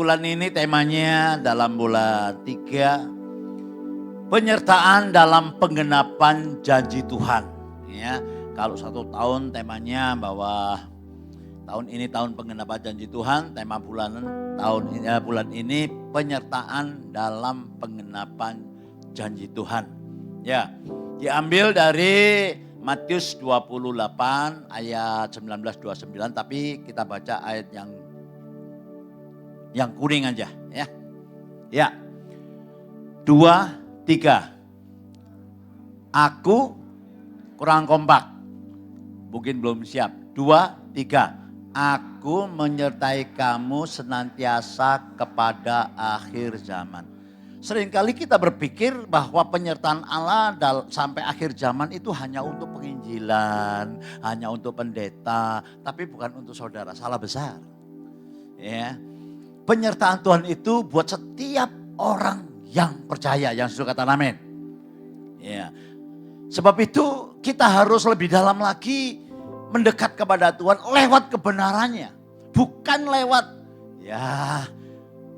bulan ini temanya dalam bulan 3, penyertaan dalam penggenapan janji Tuhan. Ya, kalau 1 tahun temanya bahwa tahun ini tahun penggenapan janji Tuhan, tema bulan ini penyertaan dalam penggenapan janji Tuhan. Ya, diambil dari Matius 28 ayat 19-29, tapi kita baca ayat yang kuning aja ya. Ya. 2, 3. Aku kurang kompak. Mungkin belum siap. 2, 3. Aku menyertai kamu senantiasa kepada akhir zaman. Seringkali kita berpikir bahwa penyertaan Allah sampai akhir zaman itu hanya untuk penginjilan, hanya untuk pendeta, tapi bukan untuk saudara. Salah besar. Ya. Penyertaan Tuhan itu buat setiap orang yang percaya, yang sudah kata amin. Ya. Sebab itu kita harus lebih dalam lagi mendekat kepada Tuhan lewat kebenarannya. Bukan lewat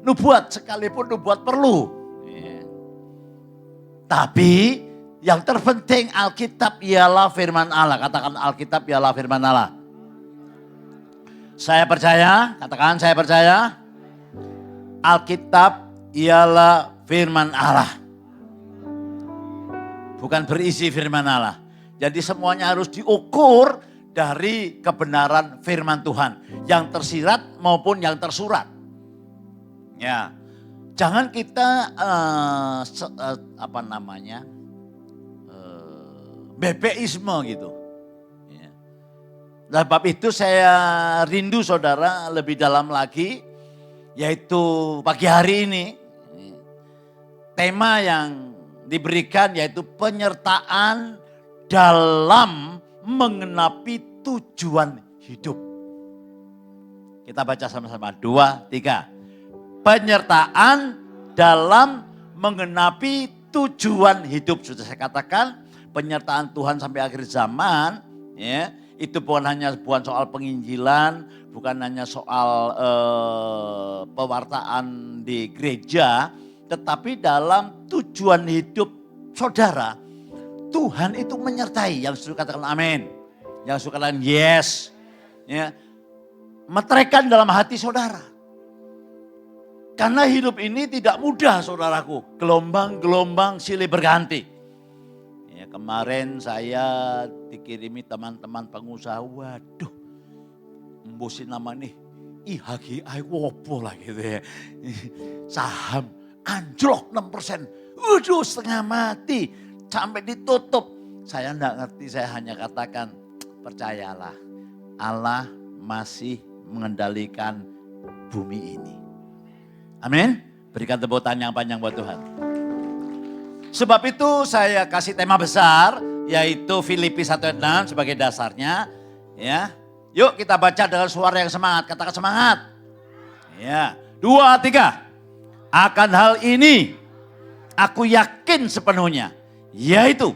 nubuat, sekalipun nubuat perlu. Ya. Tapi yang terpenting Alkitab ialah firman Allah. Katakan Alkitab ialah firman Allah. Saya percaya, katakan saya percaya. Alkitab ialah firman Allah. Bukan berisi firman Allah. Jadi semuanya harus diukur dari kebenaran firman Tuhan. Yang tersirat maupun yang tersurat. Ya, jangan kita BPisme gitu. Ya. Nah, bab itu saya rindu saudara lebih dalam lagi. Yaitu pagi hari ini, tema yang diberikan yaitu penyertaan dalam mengenapi tujuan hidup. Kita baca sama-sama, 2, 3. Penyertaan dalam mengenapi tujuan hidup. Sudah saya katakan, penyertaan Tuhan sampai akhir zaman, ya, itu bukan soal penginjilan, bukan hanya soal pewartaan di gereja, tetapi dalam tujuan hidup saudara, Tuhan itu menyertai. Yang sudah katakan amin, yang sudah katakan yes, ya, meteraikan dalam hati saudara. Karena hidup ini tidak mudah saudaraku, gelombang-gelombang silih berganti. Ya, kemarin saya dikirimi teman-teman pengusaha, waduh, embusin nama nih, IHGI wopo lah gitu ya. Saham anjlok 6%, waduh setengah mati, sampai ditutup. Saya enggak ngerti, saya hanya katakan, percayalah, Allah masih mengendalikan bumi ini. Amin, berikan tepuk tangan yang panjang buat Tuhan. Sebab itu saya kasih tema besar yaitu Filipi 1:6 sebagai dasarnya. Ya, yuk kita baca dengan suara yang semangat. Katakan semangat. Ya, 2, 3. Akan hal ini aku yakin sepenuhnya, yaitu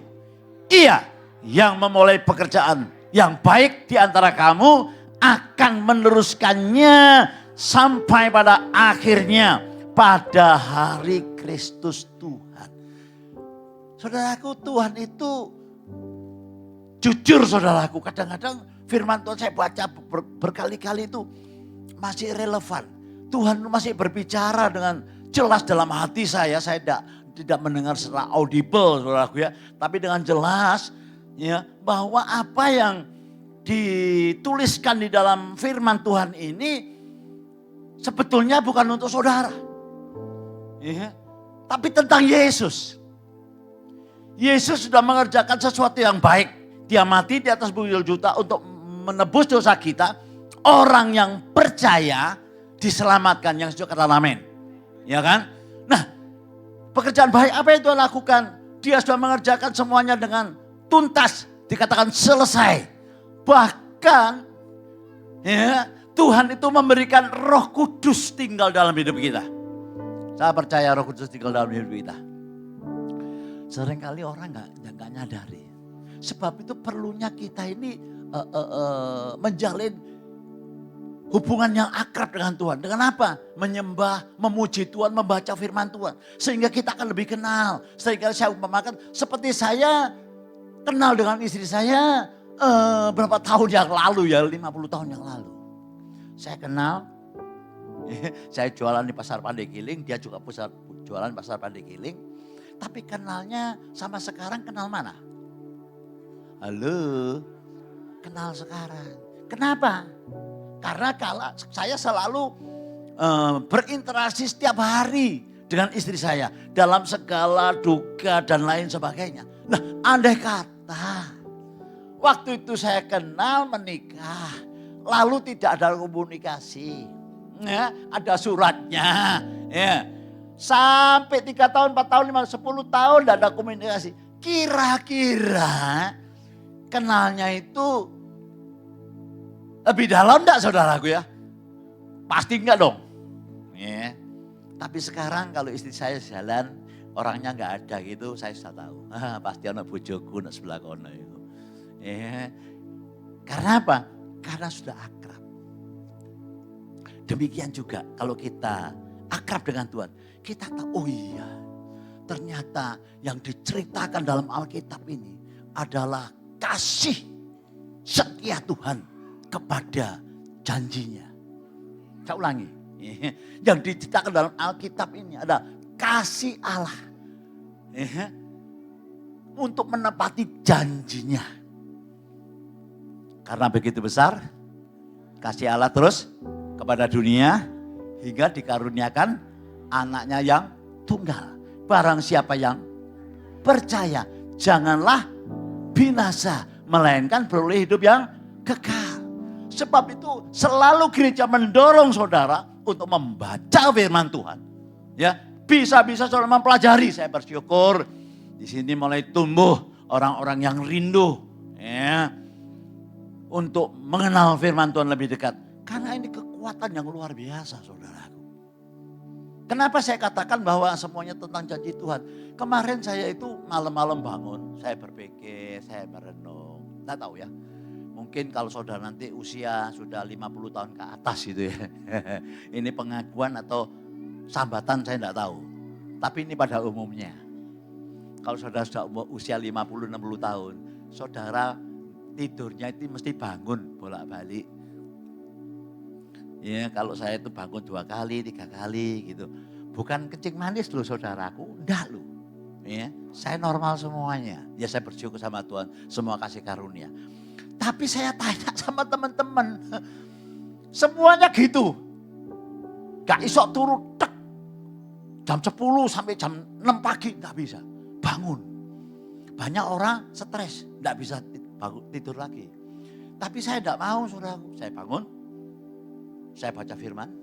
Ia yang memulai pekerjaan yang baik di antara kamu akan meneruskannya sampai pada akhirnya pada hari Kristus Tuhan. Saudaraku, Tuhan itu jujur saudaraku. Kadang-kadang firman Tuhan saya baca berkali-kali itu masih relevan. Tuhan masih berbicara dengan jelas dalam hati saya. Saya tidak mendengar secara audible saudaraku ya. Tapi dengan jelas ya, bahwa apa yang dituliskan di dalam firman Tuhan ini sebetulnya bukan untuk saudara. Ya, tapi tentang Yesus. Yesus sudah mengerjakan sesuatu yang baik. Dia mati di atas bukit juta untuk menebus dosa kita. Orang yang percaya diselamatkan. Yang setuju kata amin. Ya kan? Nah, pekerjaan baik apa yang Tuhan lakukan? Dia sudah mengerjakan semuanya dengan tuntas. Dikatakan selesai. Bahkan ya, Tuhan itu memberikan Roh Kudus tinggal dalam hidup kita. Saya percaya Roh Kudus tinggal dalam hidup kita. Seringkali orang nggak nyadari. Sebab itu perlunya kita ini menjalin hubungan yang akrab dengan Tuhan. Dengan apa? Menyembah, memuji Tuhan, membaca firman Tuhan. Sehingga kita akan lebih kenal. Sehingga saya umpamakan seperti saya kenal dengan istri saya berapa tahun yang lalu ya, 50 tahun yang lalu. Saya kenal, saya jualan di pasar Pandegiling, dia juga jualan di pasar Pandegiling. Tapi kenalnya sama sekarang kenal mana? Halo, kenal sekarang. Kenapa? Karena kalau saya selalu berinteraksi setiap hari dengan istri saya. Dalam segala duka dan lain sebagainya. Nah, andai kata waktu itu saya kenal menikah. Lalu tidak ada komunikasi. Ya, ada suratnya. Ya. Sampai 3 tahun, 4 tahun, 5, 10 tahun tidak ada komunikasi. Kira-kira kenalnya itu lebih dalam enggak saudaraku ya? Pasti enggak dong. Ya. Tapi sekarang kalau istri saya jalan, orangnya enggak ada gitu, saya sudah tahu. Pasti anak bojoku, anak sebelah kono itu. Ya. Karena apa? Karena sudah akrab. Demikian juga kalau kita akrab dengan Tuhan. Kita tahu, oh iya ternyata yang diceritakan dalam Alkitab ini adalah kasih setia Tuhan kepada janjinya. Saya ulangi. Yang diceritakan dalam Alkitab ini adalah kasih Allah. Untuk menepati janjinya. Karena begitu besar kasih Allah terus kepada dunia hingga dikaruniakan anaknya yang tunggal. Barang siapa yang percaya janganlah binasa melainkan beroleh hidup yang kekal. Sebab itu selalu gereja mendorong saudara untuk membaca firman Tuhan. Ya, bisa-bisa saudara mempelajari. Saya bersyukur di sini mulai tumbuh orang-orang yang rindu ya untuk mengenal firman Tuhan lebih dekat. Karena ini kekuatan yang luar biasa saudaraku. Kenapa saya katakan bahwa semuanya tentang janji Tuhan. Kemarin saya itu malam-malam bangun, saya berpikir, saya merenung. Tidak tahu ya, mungkin kalau saudara nanti usia sudah 50 tahun ke atas gitu ya. Ini pengakuan atau sambatan saya tidak tahu. Tapi ini pada umumnya. Kalau saudara sudah usia 50-60 tahun, saudara tidurnya itu mesti bangun bolak-balik. Ya, kalau saya itu bangun 2 kali, 3 kali gitu. Bukan kencing manis loh saudaraku, enggak loh. Ya, saya normal semuanya. Ya saya bersyukur sama Tuhan, semua kasih karunia. Tapi saya tanya sama teman-teman, semuanya gitu. Gak iso turu tek. Jam 10 sampai jam 6 pagi gak bisa bangun. Banyak orang stres, gak bisa tidur lagi. Tapi saya gak mau saudaraku, saya bangun. Saya baca firman,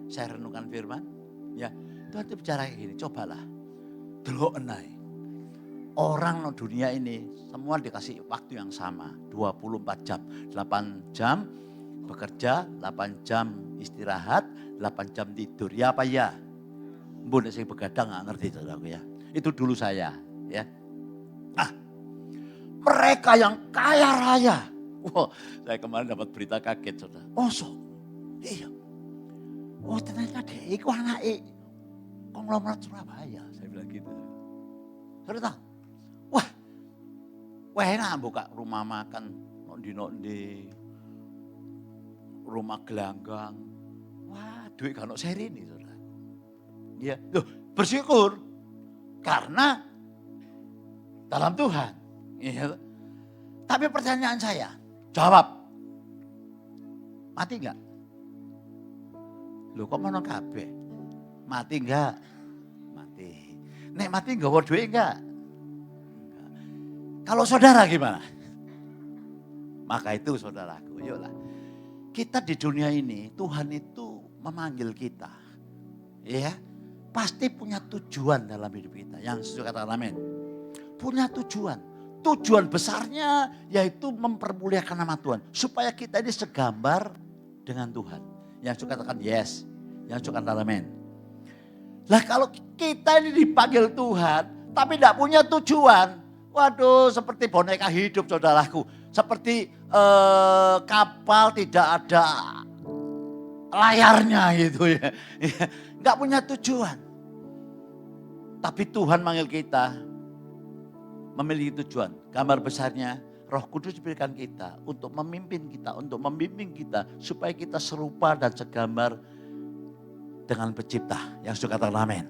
saya renungkan firman, ya Tuhan itu bicara kayak gini, cobalah, delok enai. Orang di dunia ini semua dikasih waktu yang sama, 24 jam, 8 jam bekerja, 8 jam istirahat, 8 jam tidur, ya apa ya? Mbak saya begadang gak ngerti saudaraku ya, itu dulu saya ya. Nah, mereka yang kaya raya. Wah, saya kemarin dapat berita kaget saudara. Oh iya. Oh ternyata dia itu anak konglomerat Surabaya. Saya bilang gitu. Saudara tahu? Wah enak buka rumah makan. Nondi, rumah gelanggang. Wah duit kan seri ini saudara. Iya, loh, bersyukur. Karena dalam Tuhan. Iya. Tapi pertanyaan saya. Jawab. Mati enggak? Loh kok mono kabeh? Mati enggak? Mati. Nek mati nggawa duit enggak? Kalau saudara gimana? Maka itu saudaraku, yuklah. Kita di dunia ini, Tuhan itu memanggil kita. Ya, pasti punya tujuan dalam hidup kita. Yang sesuai kata amin. Punya tujuan. Tujuan besarnya yaitu mempermuliakan nama Tuhan. Supaya kita ini segambar dengan Tuhan. Yang suka katakan yes. Yang suka katakan amin. Lah kalau kita ini dipanggil Tuhan. Tapi tidak punya tujuan. Waduh seperti boneka hidup saudaraku. Seperti kapal tidak ada layarnya gitu ya. Nggak punya tujuan. Tapi Tuhan manggil kita memiliki tujuan. Gambar besarnya Roh Kudus diberikan kita untuk memimpin kita, untuk membimbing kita supaya kita serupa dan segambar dengan pencipta yang suka katakan amin.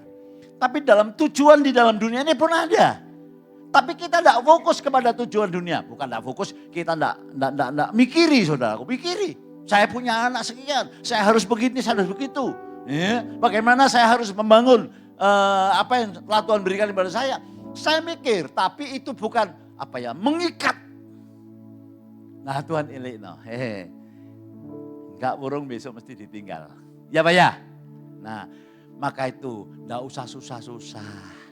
Tapi dalam tujuan di dalam dunia ini pun ada. Tapi kita tidak fokus kepada tujuan dunia. Bukan tidak fokus, kita tidak mikiri saudaraku, mikiri. Saya punya anak sekian, saya harus begini, saya harus begitu. Ya, bagaimana saya harus membangun apa yang telah Tuhan berikan kepada saya. Saya mikir, tapi itu bukan mengikat. Nah Tuhan ini, enggak burung besok mesti ditinggal. Ya Pak ya? Nah maka itu enggak usah susah-susah.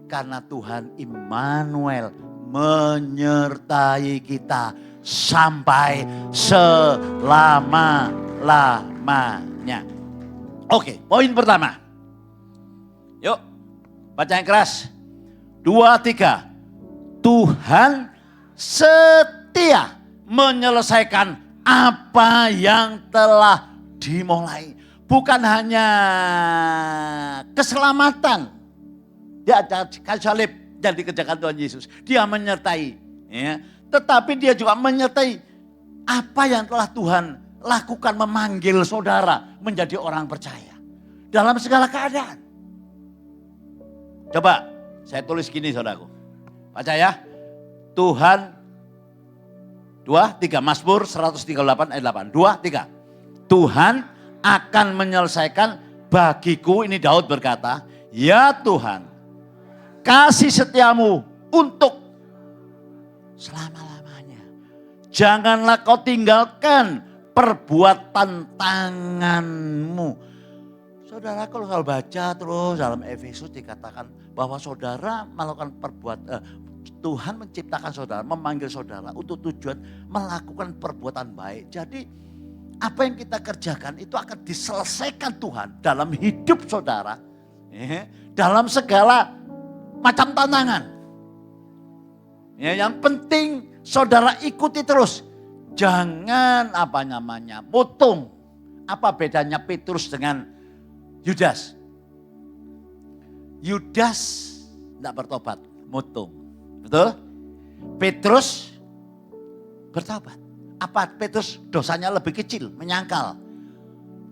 Karena Tuhan Immanuel menyertai kita sampai selama-lamanya. Oke, poin pertama. Yuk, baca yang keras. 2, 3. Tuhan setia menyelesaikan apa yang telah dimulai. Bukan hanya keselamatan. Dia ada kayu salib yang dikerjakan Tuhan Yesus. Dia menyertai. Ya. Tetapi dia juga menyertai apa yang telah Tuhan lakukan memanggil saudara menjadi orang percaya. Dalam segala keadaan. Coba saya tulis gini saudaraku. Baca ya. Tuhan 2, 3. Mazmur 138 ayat 8. 2, 3. Tuhan akan menyelesaikan bagiku, ini Daud berkata, ya Tuhan, kasih setiamu untuk selama-lamanya. Janganlah kau tinggalkan perbuatan tanganmu. Saudara kalau baca terus dalam Efesus dikatakan bahwa saudara melakukan Tuhan menciptakan saudara, memanggil saudara untuk tujuan melakukan perbuatan baik. Jadi apa yang kita kerjakan itu akan diselesaikan Tuhan dalam hidup saudara. Dalam segala macam tantangan. Ya, yang penting saudara ikuti terus. Jangan mutung. Apa bedanya Petrus dengan Yudas? Yudas tidak bertobat, mutung. Betul? Petrus bertobat. Apa Petrus dosanya lebih kecil, menyangkal.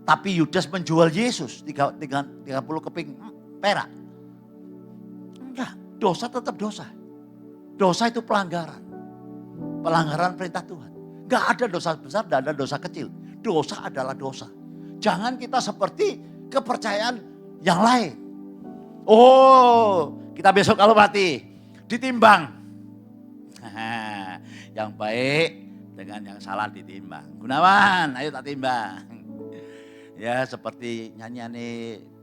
Tapi Yudas menjual Yesus 30 keping perak. Enggak, dosa tetap dosa. Dosa itu pelanggaran. Pelanggaran perintah Tuhan. Enggak ada dosa besar, enggak ada dosa kecil. Dosa adalah dosa. Jangan kita seperti kepercayaan yang lain. Oh, kita besok kalau mati ditimbang. Yang baik dengan yang salah ditimbang. Gunawan, ayo tak timbang. Ya seperti nyanyian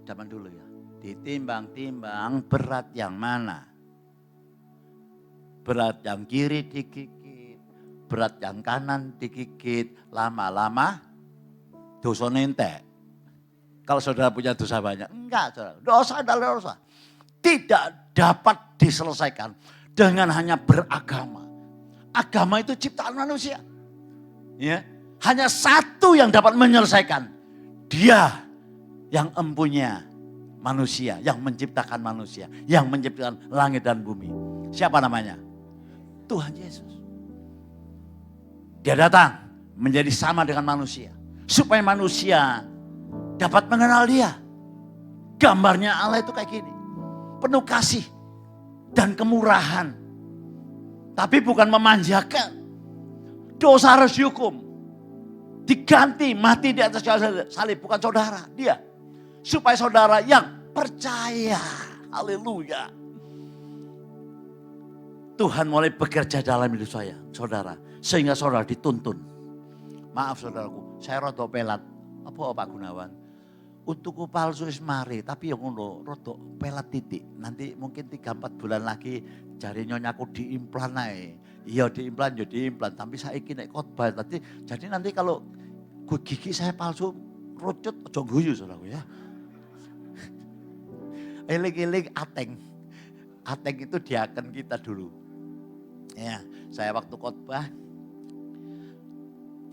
zaman dulu ya. Ditimbang-timbang berat yang mana? Berat yang kiri digigit, berat yang kanan digigit, lama-lama dosa nentek. Kalau saudara punya dosa banyak, enggak saudara. Dosa adalah dosa. Tidak dapat diselesaikan dengan hanya beragama. Agama itu ciptaan manusia. Ya, hanya satu yang dapat menyelesaikan. Dia yang empunya manusia, yang menciptakan manusia, yang menciptakan langit dan bumi. Siapa namanya? Tuhan Yesus. Dia datang menjadi sama dengan manusia. Supaya manusia dapat mengenal dia. Gambarnya Allah itu kayak gini. Penuh kasih dan kemurahan. Tapi bukan memanjakan. Dosa harus dihukum. Diganti mati di atas salib. Bukan saudara, dia. Supaya saudara yang percaya. Haleluya. Tuhan mulai bekerja dalam hidup saya, saudara. Sehingga saudara dituntun. Maaf saudaraku, saya rodok pelat. Apa Pak Gunawan? Untukku palsu wis mari, tapi yang ngono rodok pelat titik. Nanti mungkin 3-4 bulan lagi jari nyonyaku diimplan ae. Iya diimplan ya diimplan, tapi saiki nek khotbah tadi. Jadi nanti kalau gigi saya palsu rucut aja guyu saudaraku ya. Eling-eling Ateng. Ateng itu diaken kita dulu. Ya, saya waktu khotbah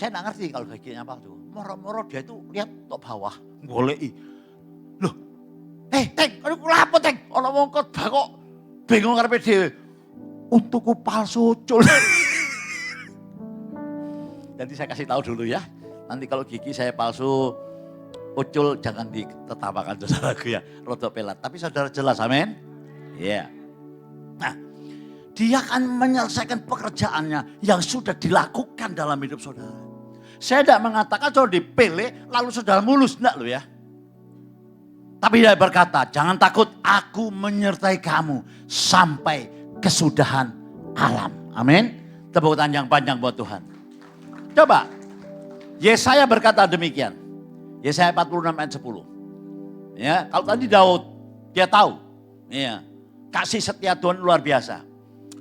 Saya nggak ngerti kalau giginya palsu. Moro-moro dia itu lihat ke bawah, goleki. Loh, Teng, aduh lapo Teng? Ono wong kok bingung karepe dhewe. Untukku palsu ucul. Jadi saya kasih tahu dulu ya. Nanti kalau gigi saya palsu ucul jangan ditertawakan saudaraku ya. Rodok pelat. Tapi saudara jelas, amin? Iya. Yeah. Nah, dia akan menyelesaikan pekerjaannya yang sudah dilakukan dalam hidup saudara. Saya tidak mengatakan saudara dipilih lalu saudara mulus, enggak loh ya. Tapi dia berkata, jangan takut, aku menyertai kamu sampai kesudahan alam. Amin. Tepuk tangan yang panjang buat Tuhan. Coba, Yesaya berkata demikian. Yesaya 46 ayat 10. Ya, kalau tadi Daud, dia tahu. Ya, kasih setia Tuhan luar biasa.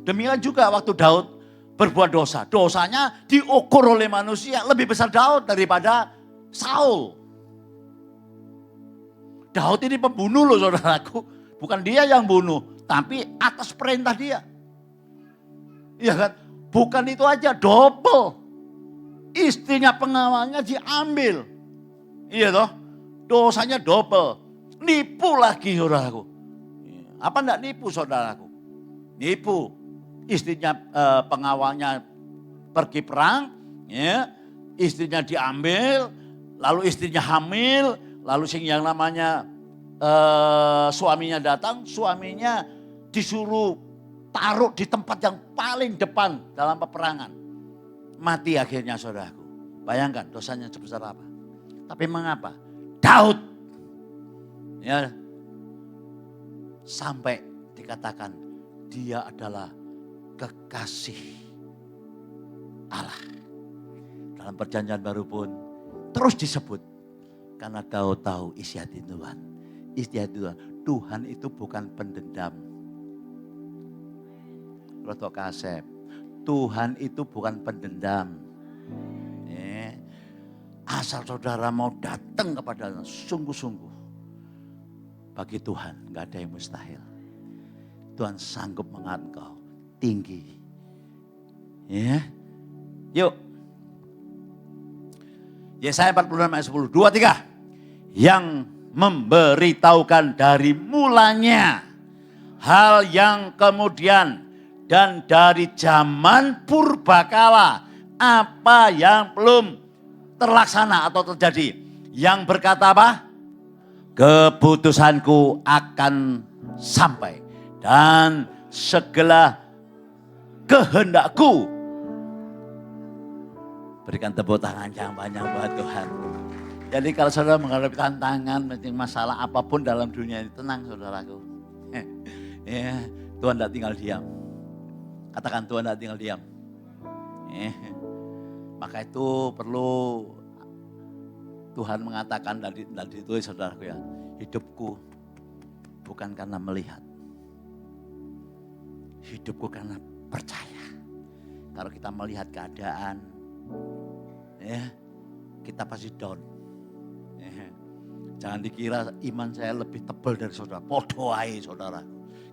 Demikian juga waktu Daud berbuat dosa. Dosanya diukur oleh manusia. Lebih besar Daud daripada Saul. Daud ini pembunuh loh saudaraku. Bukan dia yang bunuh. Tapi atas perintah dia. Iya kan? Bukan itu aja, double. Istrinya pengawalnya diambil. Iya toh? Dosanya double. Nipu lagi saudaraku. Apa enggak nipu saudaraku? Nipu. Istrinya pengawalnya pergi perang, ya, istrinya diambil, lalu istrinya hamil, lalu yang namanya suaminya datang, suaminya disuruh taruh di tempat yang paling depan dalam peperangan. Mati akhirnya saudaraku. Bayangkan dosanya sebesar apa. Tapi mengapa? Daud, ya, sampai dikatakan dia adalah kekasih Allah. Dalam perjanjian baru pun terus disebut. Karena Daud tahu isi hati Tuhan. Isi hati Tuhan. Tuhan itu bukan pendendam. Roto kasep. Tuhan itu bukan pendendam. Asal saudara mau datang kepada sungguh-sungguh. Bagi Tuhan gak ada yang mustahil. Tuhan sanggup mengangkat engkau tinggi. Ya. Yuk. Yesaya 46 ayat 10. 2, 3. Yang memberitahukan dari mulanya hal yang kemudian dan dari zaman purbakala apa yang belum terlaksana atau terjadi. Yang berkata apa? Keputusanku akan sampai dan segala kehendakku. Berikan tepuk tangan yang banyak buat Tuhan. Jadi kalau saudara menghadapi tantangan, masalah apapun dalam dunia ini, tenang saudaraku. Ya, Tuhan tidak tinggal diam. Katakan Tuhan tidak tinggal diam. Maka itu perlu Tuhan mengatakan tadi ditulis saudaraku ya. Hidupku bukan karena melihat. Hidupku karena percaya. Kalau kita melihat keadaan, ya, kita pasti down. Jangan dikira iman saya lebih tebal dari saudara. Podo ae saudara.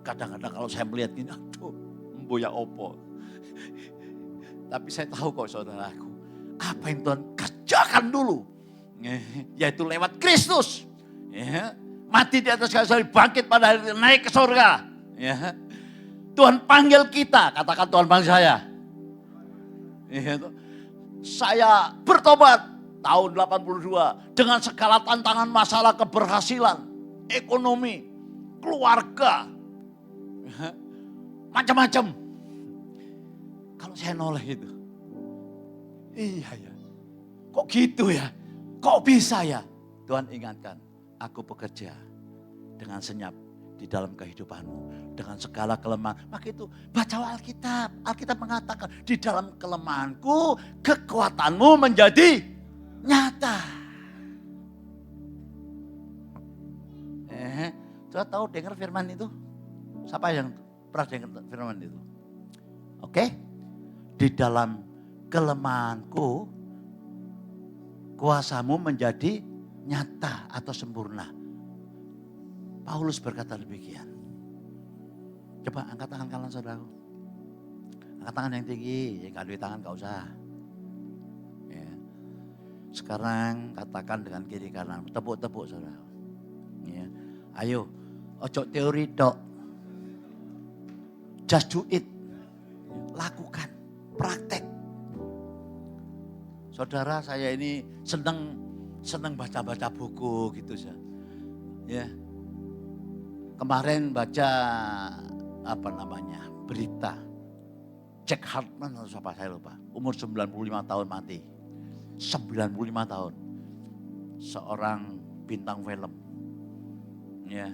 Kadang-kadang kalau saya melihat ini, aduh, emboya opo. Tapi saya tahu kok saudaraku, apa yang Tuhan kerjakan dulu. Yaitu lewat Kristus. Mati di atas kayu salib, bangkit pada hari naik ke surga. Tuhan panggil kita, katakan Tuhan panggil saya. Saya bertobat tahun 82 dengan segala tantangan masalah keberhasilan, ekonomi, keluarga, macam-macam. Kalau saya noleh itu, iya ya, kok gitu ya, kok bisa ya. Tuhan ingatkan, aku bekerja dengan senyap di dalam kehidupanmu. Dengan segala kelemahan. Maka itu baca Alkitab. Alkitab mengatakan di dalam kelemahanku kekuatanmu menjadi nyata. Sudah tahu dengar firman itu? Siapa yang pernah dengar firman itu? Oke? Di dalam kelemahanku kuasamu menjadi nyata atau sempurna. Paulus berkata demikian. Coba angkat tangan kanan saudaraku. Angkat tangan yang tinggi. Yang gak duit tangan gak usah. Ya. Sekarang katakan dengan kiri kanan, tepuk-tepuk saudara. Ya. Ayo, ojo teori dok. Just do it. Lakukan, praktek. Saudara, saya ini senang baca-baca buku gitu saja. Ya. Kemarin baca berita. Jack Hartman atau siapa saya lupa. Umur 95 tahun mati. 95 tahun. Seorang bintang film. Ya.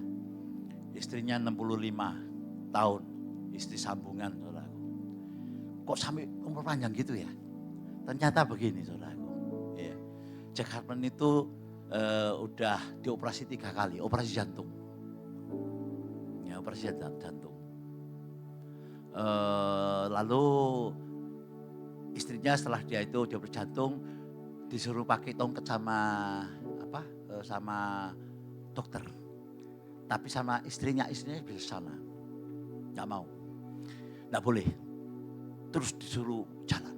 Istrinya 65 tahun. Istri sambungan, saudaraku. Kok sampai umur panjang gitu ya? Ternyata begini, saudaraku. Ya. Jack Hartman itu udah dioperasi 3 kali, operasi jantung. Ya, operasi jantung. Lalu istrinya setelah dia dioperasi jantung, disuruh pakai tongkat sama dokter. Tapi sama istrinya bisa sana. Nggak mau. Nggak boleh. Terus disuruh jalan.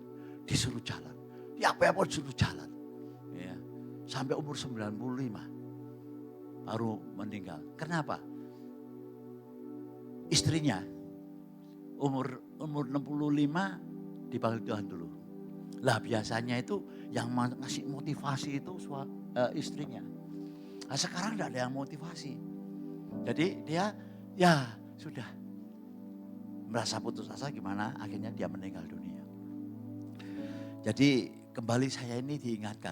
Ya apa-apa disuruh jalan. Ya. Sampai umur 95 baru meninggal. Kenapa? Istrinya umur 65 dipanggil Tuhan dulu. Lah biasanya itu yang ngasih motivasi itu istrinya. Nah sekarang tidak ada yang motivasi. Jadi dia ya sudah merasa putus asa gimana akhirnya dia meninggal dunia. Jadi kembali saya ini diingatkan.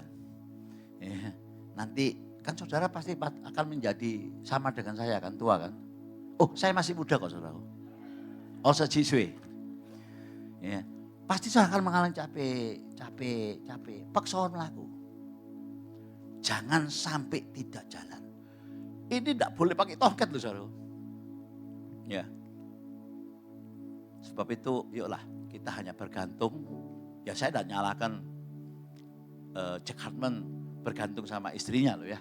Ya, nanti kan saudara pasti akan menjadi sama dengan saya kan, tua kan. Oh saya masih muda kok saudara. Oh sejiswe. Ya, pasti saya akan mengalami capek. Paksa melaku. Jangan sampai tidak jalan. Ini tidak boleh pakai tongkat loh saudara. Ya. Sebab itu yuklah kita hanya bergantung. Ya saya tidak nyalakan Jack Hartman bergantung sama istrinya loh ya.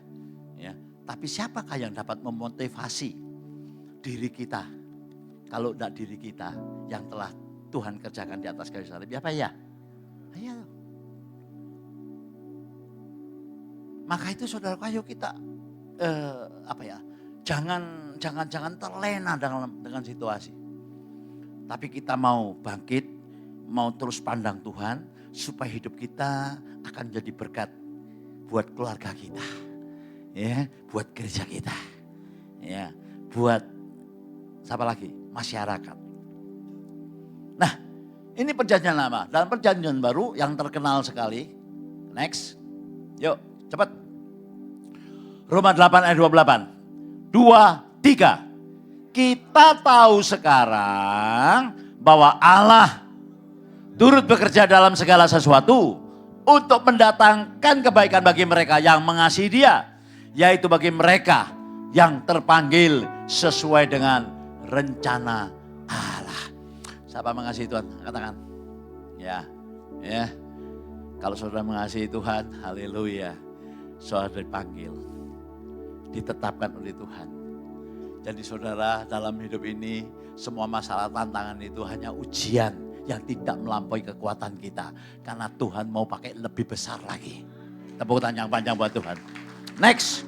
Ya. Tapi siapakah yang dapat memotivasi diri kita? Kalau tidak diri kita yang telah Tuhan kerjakan di atas kayu salib, apa ya? Ayo. Maka itu saudara, ayo kita jangan terlena dengan situasi. Tapi kita mau bangkit, mau terus pandang Tuhan supaya hidup kita akan jadi berkat buat keluarga kita. Ya, buat gereja kita. Ya, buat siapa lagi? Masyarakat. Nah, ini perjanjian lama. Dalam perjanjian baru yang terkenal sekali. Next. Yuk, cepat. Roma 8 ayat 28. 2, 3. Kita tahu sekarang bahwa Allah turut bekerja dalam segala sesuatu untuk mendatangkan kebaikan bagi mereka yang mengasihi Dia, yaitu bagi mereka yang terpanggil sesuai dengan rencana Allah. Siapa mengasihi Tuhan? Katakan. Ya. Kalau saudara mengasihi Tuhan, haleluya. Saudara dipanggil, ditetapkan oleh Tuhan. Jadi saudara, dalam hidup ini semua masalah tantangan itu hanya ujian yang tidak melampaui kekuatan kita. Karena Tuhan mau pakai lebih besar lagi. Tepuk tangan yang panjang buat Tuhan. Next.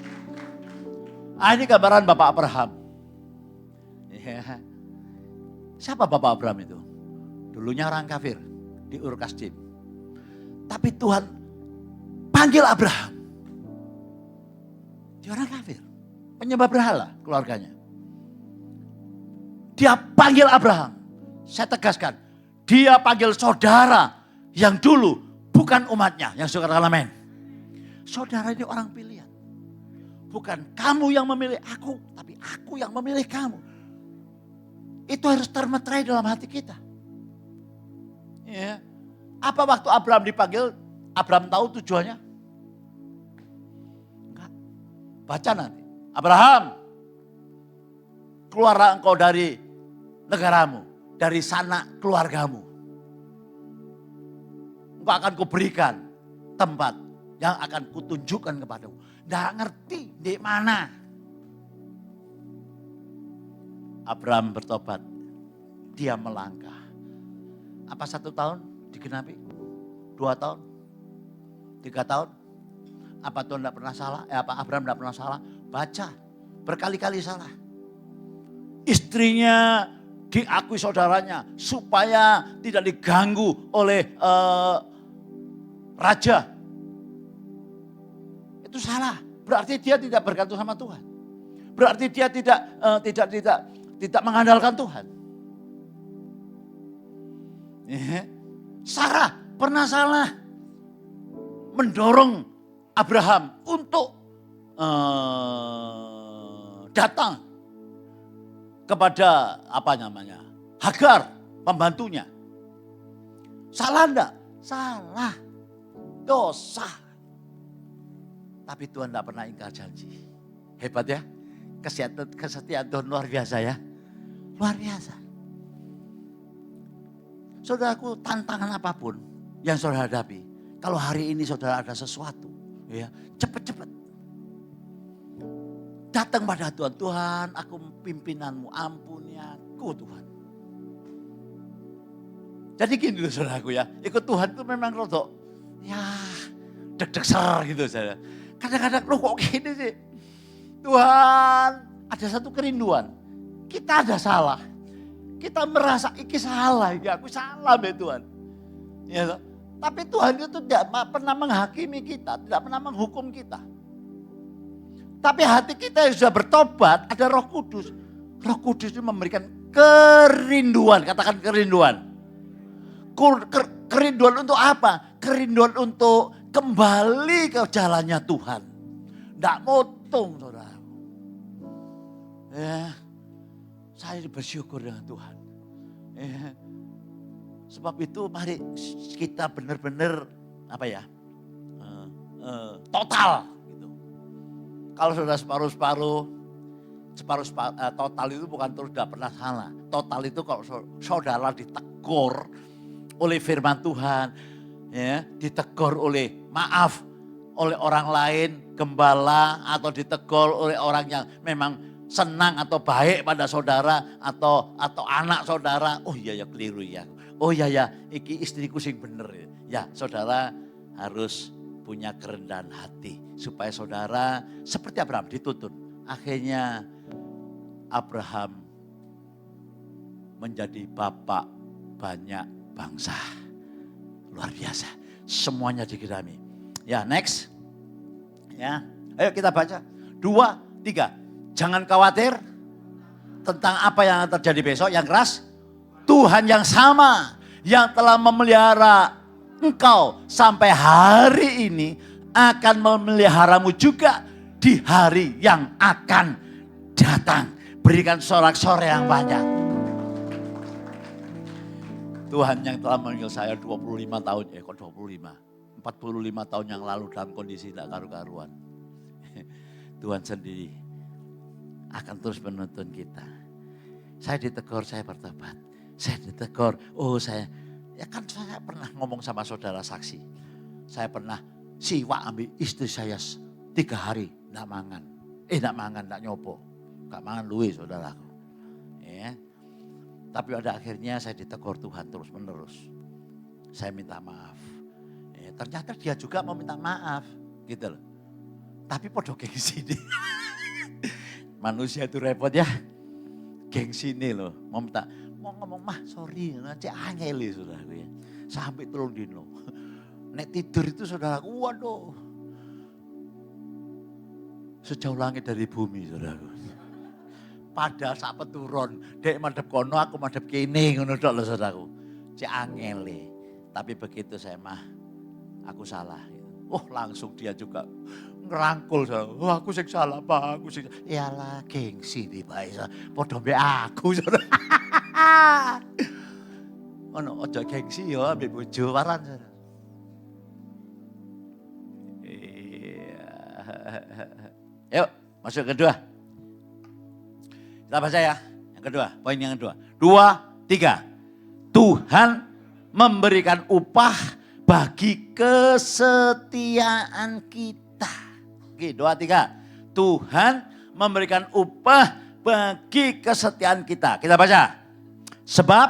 Ini gambaran Bapak Abraham. Ya. Siapa Bapak Abraham itu? Dulunya orang kafir di Ur Kasdim. Tapi Tuhan panggil Abraham. Dia orang kafir. Penyembah berhala keluarganya. Dia panggil Abraham. Saya tegaskan. Dia panggil saudara yang dulu bukan umatnya. Yang suka katakan amin. Saudara ini orang pilihan. Bukan kamu yang memilih aku. Tapi aku yang memilih kamu. Itu harus termeterai dalam hati kita. Ya. Apa waktu Abraham dipanggil, Abraham tahu tujuannya? Enggak. Baca nanti. Abraham, keluarlah engkau dari negaramu, dari sanak keluargamu. Engkau akan kuberikan tempat yang akan kutunjukkan kepadamu. Nggak ngerti di mana. Abraham bertobat, dia melangkah. Apa 1 tahun digenapi? 2 tahun? 3 tahun? Apa Tuhan tidak pernah salah? Apa Abraham tidak pernah salah? Baca, berkali-kali salah. Istrinya diakui saudaranya supaya tidak diganggu oleh raja. Itu salah. Berarti dia tidak bergantung sama Tuhan. Berarti dia tidak mengandalkan Tuhan. Sarah pernah salah mendorong Abraham untuk datang kepada Hagar, pembantunya. Salah enggak? Salah. Dosa. Tapi Tuhan enggak pernah ingkar janji. Hebat ya. Kesetiaan Tuhan luar biasa ya. Luar biasa. Saudaraku, tantangan apapun yang saudara hadapi. Kalau hari ini saudara ada sesuatu, ya, cepat-cepat datang pada Tuhan. Tuhan, aku pimpinanmu, ampuni aku Tuhan. Jadi gini loh saudaraku ya, ikut Tuhan itu memang rodok, ya deg-deg ser gitu saudara. Kadang-kadang loh kok gini sih. Tuhan, ada satu kerinduan, kita ada salah. Kita merasa iki salah, aku salah ya Tuhan. Ya, tapi Tuhan itu tidak pernah menghakimi kita, tidak pernah menghukum kita. Tapi hati kita yang sudah bertobat, ada Roh Kudus. Roh Kudus itu memberikan kerinduan, katakan kerinduan. Kerinduan untuk apa? Kerinduan untuk kembali ke jalannya Tuhan. Tidak motong saudara. Ya, saya bersyukur dengan Tuhan. Ya. Sebab itu mari kita benar-benar total. Gitu. Kalau sudah separuh-separuh, total itu bukan terus tidak pernah salah. Total itu kalau saudara ditegur oleh firman Tuhan, ya, ditegur oleh oleh orang lain, gembala, atau ditegur oleh orang yang memang senang atau baik pada saudara atau anak saudara. Oh iya ya keliru ya. Oh iya ya, iki istriku sing bener ya. Ya, saudara harus punya kerendahan hati supaya saudara seperti Abraham dituntun. Akhirnya Abraham menjadi bapak banyak bangsa. Luar biasa. Semuanya dikirami. Ya, next. Ya. Ayo kita baca. 2, 3. Jangan khawatir tentang apa yang terjadi besok. Yang keras, Tuhan yang sama yang telah memelihara engkau sampai hari ini akan memeliharamu juga di hari yang akan datang. Berikan sorak-sorai yang banyak. Tuhan yang telah memanggil saya 25 tahun, 45 tahun yang lalu dalam kondisi tidak karu-karuan. Tuhan sendiri akan terus menuntun kita. Saya ditegur, saya bertobat. Saya ditegur, saya pernah ngomong sama saudara saksi. Saya pernah siwak ambil istri saya 3 hari, enggak mangan. Enggak nyopo. Enggak mangan luwe saudaraku. Ya. Tapi pada akhirnya saya ditegur Tuhan terus menerus. Saya minta maaf. Ya, ternyata dia juga mau minta maaf. Gitu loh. Tapi podo gengsi nih. Manusia itu repot ya. Gengsi nih loh. Mau ngomong mah sorry. Nanti angel saudaraku ya. Sampai 3 dino. Nek tidur itu saudaraku, waduh. Sejauh langit dari bumi saudaraku. Padahal saat turun, dek madep kono, aku madep kene, ngono tok lho saudaraku. Cek angele. Tapi begitu saya aku salah. Langsung dia juga ngerangkul saudara. Aku sing salah Pak, aku sing. Iyalah gengsi nih Pak. Padha mbek aku saudara. Ono aja gengsi ya ambek bojo waran saudara. Yuk, masuk kedua. Kita baca ya, yang kedua, poin yang kedua. 2, 3. Tuhan memberikan upah bagi kesetiaan kita. Oke, 2, 3. Tuhan memberikan upah bagi kesetiaan kita. Kita baca. Sebab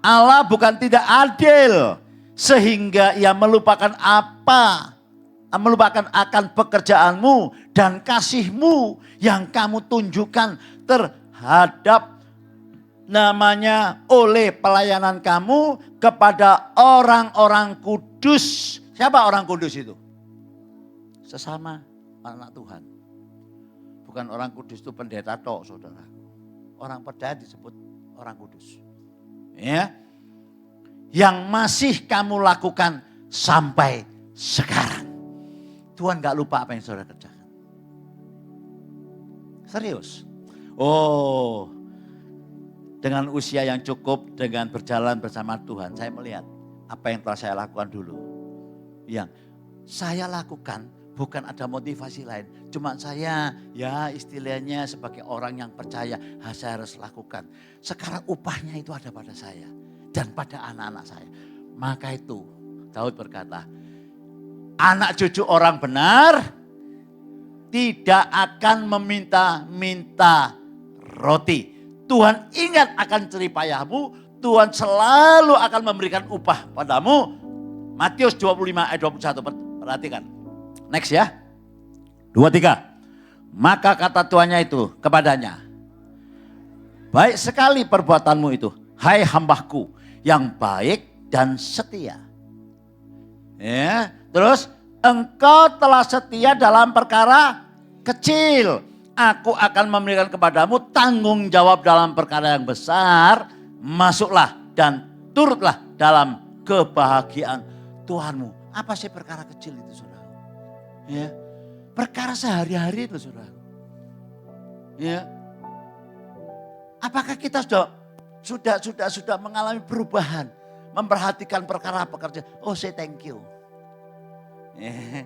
Allah bukan tidak adil sehingga ia melupakan apa melupakan akan pekerjaanmu dan kasihmu yang kamu tunjukkan terhadap namanya oleh pelayanan kamu kepada orang-orang kudus. Siapa orang kudus itu? Sesama anak Tuhan. Bukan orang kudus itu pendeta tok, saudara. Orang percaya disebut orang kudus. Ya. Yang masih kamu lakukan sampai sekarang. Tuhan gak lupa apa yang saudara kerjakan. Serius. Oh, dengan usia yang cukup, dengan berjalan bersama Tuhan, saya melihat apa yang telah saya lakukan dulu. Yang saya lakukan bukan ada motivasi lain. Cuma saya ya istilahnya sebagai orang yang percaya saya harus lakukan. Sekarang upahnya itu ada pada saya dan pada anak-anak saya. Maka itu Daud berkata, anak cucu orang benar tidak akan meminta-minta roti. Tuhan ingat akan jeripayahmu, Tuhan selalu akan memberikan upah padamu. Matius 25 ayat 21, perhatikan. Next ya. 23. Maka kata tuannya itu kepadanya, baik sekali perbuatanmu itu, hai hambaku yang baik dan setia. Ya, terus engkau telah setia dalam perkara kecil. Aku akan memberikan kepadamu tanggung jawab dalam perkara yang besar. Masuklah dan turutlah dalam kebahagiaan Tuhanmu. Apa sih perkara kecil itu, saudara? Ya, perkara sehari-hari itu, saudara. Ya, apakah kita sudah mengalami perubahan, memperhatikan perkara pekerjaan? Oh, say thank you. Ya.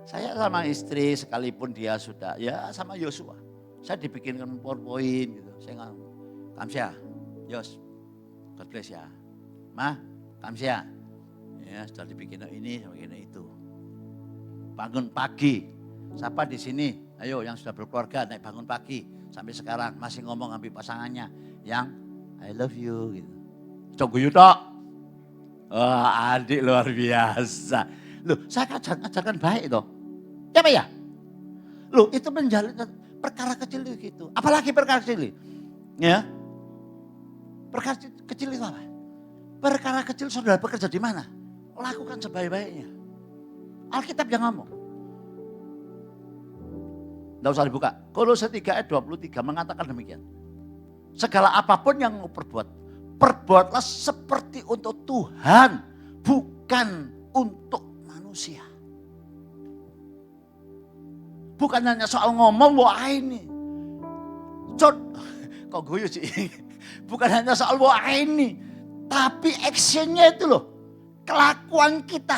Saya sama istri sekalipun dia sudah ya sama Yosua. Saya dibikinkan PowerPoint gitu. Saya nggak, Kamsia, Yos, God bless ya. Ma, Kamsia, ya sudah dibikin ini, bikin itu. Bangun pagi, siapa di sini? Ayo yang sudah berkeluarga naik bangun pagi sampai sekarang masih ngomong ambil pasangannya yang I love you gitu. Coba tok. Oh, adik luar biasa. Loh, saya ajarkan baik toh. Ya Pak ya? Loh, itu menjalin perkara kecil itu gitu. Apalagi perkara kecil. Ya. Perkara kecil itu apa? Perkara kecil saudara bekerja di mana? Lakukan sebaik-baiknya. Alkitab yang ngomong. Tidak usah dibuka. Kolose 3 ayat 23 mengatakan demikian. Segala apapun yang mau perbuatlah seperti untuk Tuhan, bukan untuk manusia. Bukan hanya soal ngomong, wah ini. Kok guyu sih? Bukan hanya soal wah ini. Tapi actionnya itu loh. Kelakuan kita.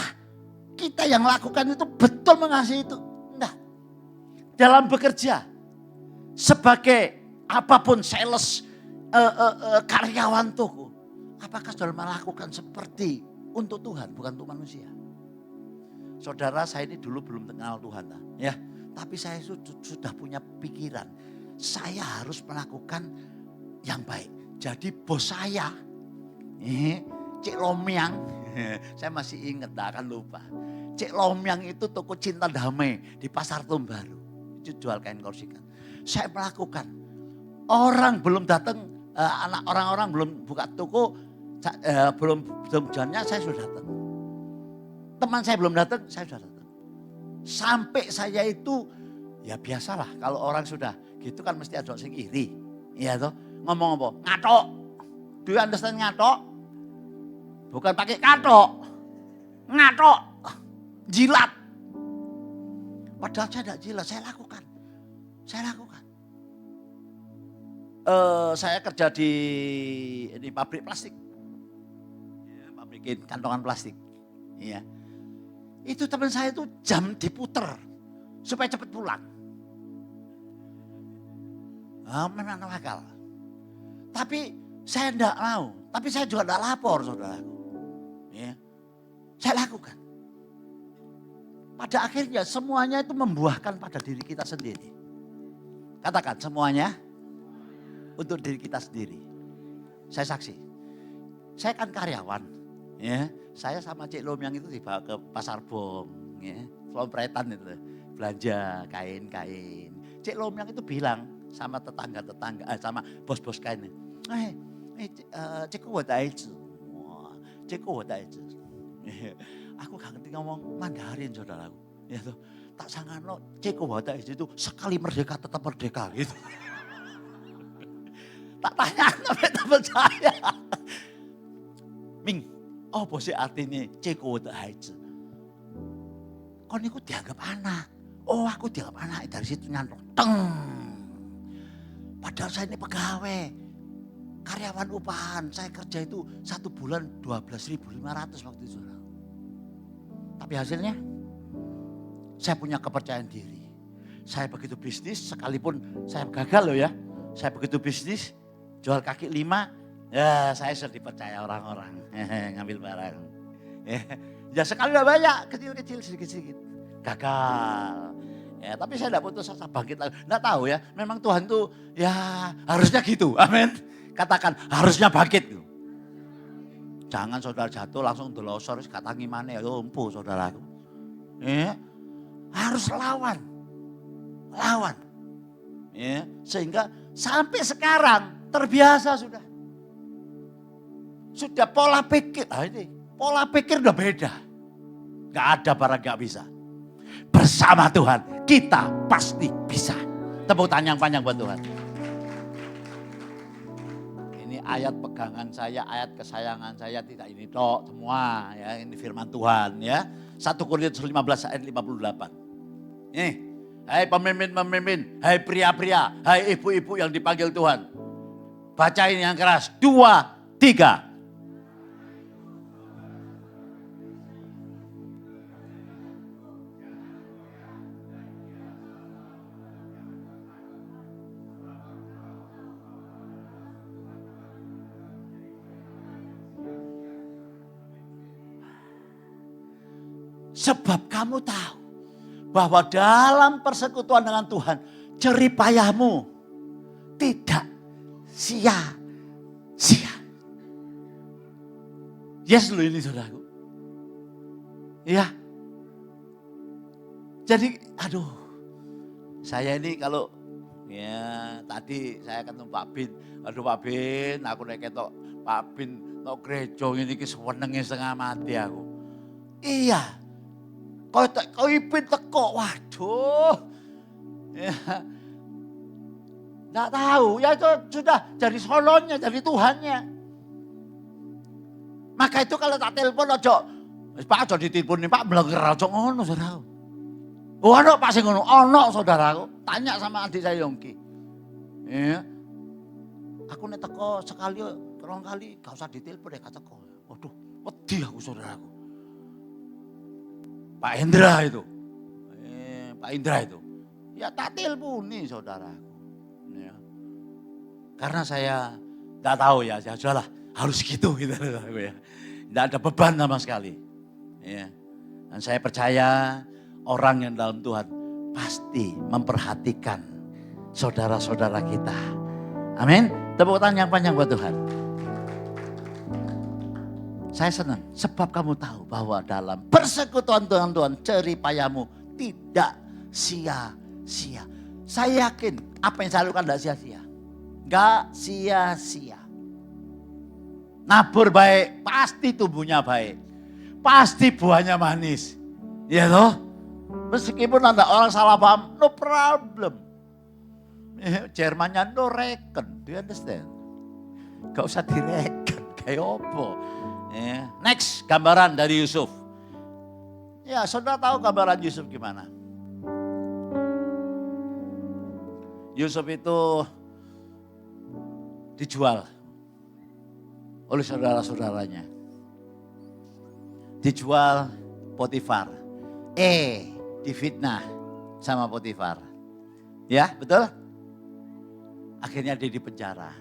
Kita yang lakukan itu betul mengasihi itu. Enggak. Dalam bekerja. Sebagai apapun sales, karyawan toko. Apakah saudara melakukan seperti untuk Tuhan, bukan untuk manusia? Saudara, saya ini dulu belum kenal Tuhan. Ya. Tapi saya sudah punya pikiran, saya harus melakukan yang baik. Jadi bos saya, Cik Lomyang, saya masih ingat, tak akan lupa. Cik Lomyang itu toko Cinta Damai di Pasar Tumbaru. Itu jual kain korsikan. Saya melakukan, orang belum datang, orang-orang belum buka toko, belum jamnya saya sudah datang. Teman saya belum datang, saya sudah datang. Sampai saya itu, ya biasalah kalau orang sudah gitu kan mesti ada yang iri. Iya toh, ngomong apa? Ngatok. Do you understand ngatok? Bukan pakai katok. Ngatok. Jilat. Padahal saya tidak jilat, saya lakukan. Saya kerja di pabrik plastik. Ya, pabrikin kantongan plastik. Iya. Itu teman saya itu jam diputer supaya cepat pulang. Memang nakal. Tapi saya tidak mau. Tapi saya juga tidak lapor, saudaraku. Ya. Saya lakukan. Pada akhirnya semuanya itu membuahkan pada diri kita sendiri. Katakan semuanya untuk diri kita sendiri. Saya saksi. Saya kan karyawan. Ya. Saya sama Cik Lom yang itu dibawa ke Pasar Bom. Ya. Flompretan itu. Belanja kain-kain. Cik Lomyang itu bilang sama tetangga-tetangga, sama bos-bos kain. Cik kuat aja. Cik kuat aja. Aku gak ngerti ngomong Mandarin saudaraku. Ya tuh, tak sangano cik kuat aja itu sekali merdeka tetap merdeka gitu. Tak tanya sampai tak percaya. Ming, apa sih artinya cik kuat aja? Kon itu dianggap anak. Oh aku dianggap anak dari situ nyantok. Teng. Padahal saya ini pegawai. Karyawan upahan. Saya kerja itu 1 bulan 12.500 waktu itu. Tapi hasilnya saya punya kepercayaan diri. Saya begitu bisnis sekalipun saya gagal loh ya. Saya begitu bisnis jual kaki 5. Ya saya sudah dipercaya orang-orang. Ngambil barang. Ya sekali udah banyak, kecil-kecil, sedikit-sedikit. Gagal. Ya, tapi saya tidak putus asa bangkit lagi. Tidak tahu ya, memang Tuhan tuh ya harusnya gitu. Amin. Katakan harusnya bangkit. Jangan saudara jatuh langsung delosor, katangi mana ya lumpuh saudaraku. Ya, harus lawan. Lawan. Ya, sehingga sampai sekarang terbiasa sudah. Sudah pola pikir. Ini pola pikir udah beda. Gak ada barang gak bisa. Bersama Tuhan kita pasti bisa. Tepuk tangan yang panjang buat Tuhan. Ini ayat pegangan saya, ayat kesayangan saya, tidak ini tok semua ya, ini firman Tuhan ya. 1 Korintus 15 ayat 58. Ini, hai pemimpin-pemimpin, hai pria-pria, hai ibu-ibu yang dipanggil Tuhan. Bacain yang keras, 2, 3. Sebab kamu tahu bahwa dalam persekutuan dengan Tuhan, jerih payahmu tidak sia-sia. Yes loh ini saudaraku. Iya. Jadi aduh, saya ini kalau ya tadi saya ketemu Pak Bin. Aduh Pak Bin, aku nek ketok Pak Bin tok gereja ini ki senenge setengah mati aku. Iya. Kau ipin teko, waduh. Ya. Nggak tahu, ya itu sudah jadi solonya, jadi Tuhannya. Maka itu kalau tak telepon ojo, Pak ojo ditelepon nih Pak blenger ojo ngono saudaraku. Oh ono Pak sing ngono, ono saudaraku. Tanya sama adik saya Yongki. Ya. Aku nek teko sekali, 2 kali, gak usah ditelepon ya teko. Waduh, wedi aku saudaraku. Pak Indra itu. Pak Indra itu. Ya tak teleponi saudaraku. Ya. Karena saya tidak tahu ya, sudahlah harus gitu ya. Tidak ada beban sama sekali. Ya. Dan saya percaya orang yang dalam Tuhan pasti memperhatikan saudara-saudara kita. Amin. Tepuk tangan yang panjang buat Tuhan. Saya senang sebab kamu tahu bahwa dalam persekutuan dengan Tuhan jerih payahmu tidak sia-sia. Saya yakin apa yang saya lakukan tidak sia-sia. Enggak sia-sia. Nabur baik, pasti tumbuhnya baik. Pasti buahnya manis. Ya toh? Meskipun ada orang salah paham, no problem. Jermannya no reckon, do you understand? Gak usah direken, kayak apa. Ya. Next, gambaran dari Yusuf. Ya, saudara tahu gambaran Yusuf gimana? Yusuf itu dijual oleh saudara-saudaranya. Dijual Potifar. Difitnah sama Potifar. Ya, betul? Akhirnya dia di penjara.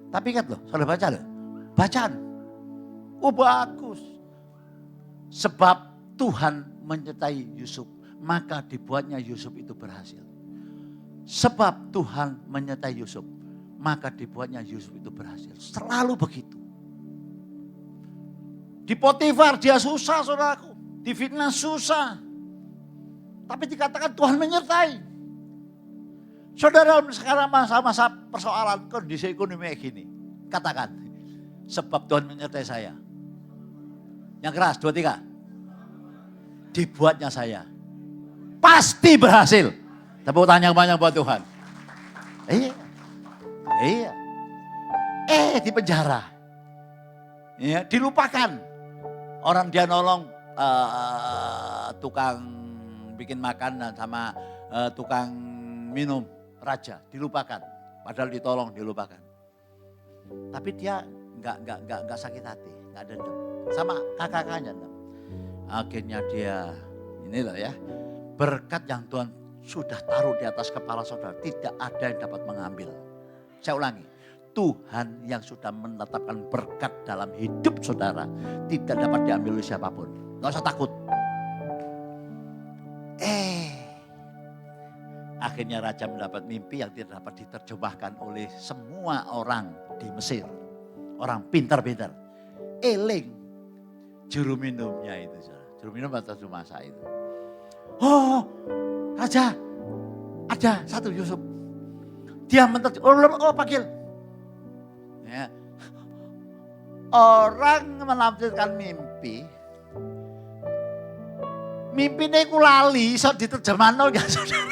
Tapi ingat loh, saudara baca loh. Bacaan. Oh bagus. Sebab Tuhan menyertai Yusuf, maka dibuatnya Yusuf itu berhasil. Sebab Tuhan menyertai Yusuf, maka dibuatnya Yusuf itu berhasil. Selalu begitu. Di Potifar dia susah saudaraku. difitnah susah. Tapi dikatakan Tuhan menyertai. Saudara sekarang masa-masa persoalan kondisi ekonomi kayak gini. Katakan, sebab Tuhan menyertai saya. Yang keras, 2, 3. Dibuatnya saya. Pasti berhasil. Tepuk tangan yang banyak buat Tuhan. Iya. Di penjara. Ya, dilupakan. Orang dia nolong tukang bikin makan sama tukang minum raja, dilupakan. Padahal ditolong, dilupakan. Tapi dia enggak sakit hati, enggak dendam. Sama kakak-kakaknya. Akhirnya dia, ini loh ya, berkat yang Tuhan sudah taruh di atas kepala saudara, tidak ada yang dapat mengambil. Saya ulangi, Tuhan yang sudah menetapkan berkat dalam hidup saudara, tidak dapat diambil oleh siapapun. Gak usah takut. Akhirnya raja mendapat mimpi yang tidak dapat diterjemahkan oleh semua orang di Mesir. Orang pintar-pintar. Eling juru minumnya itu. Juru minum atau juru masak itu. Oh, raja, ada satu Yusuf. Dia panggil. Ya. Orang menafsirkan mimpi. Mimpinya ku lali, so diterjemahkan ya saudara.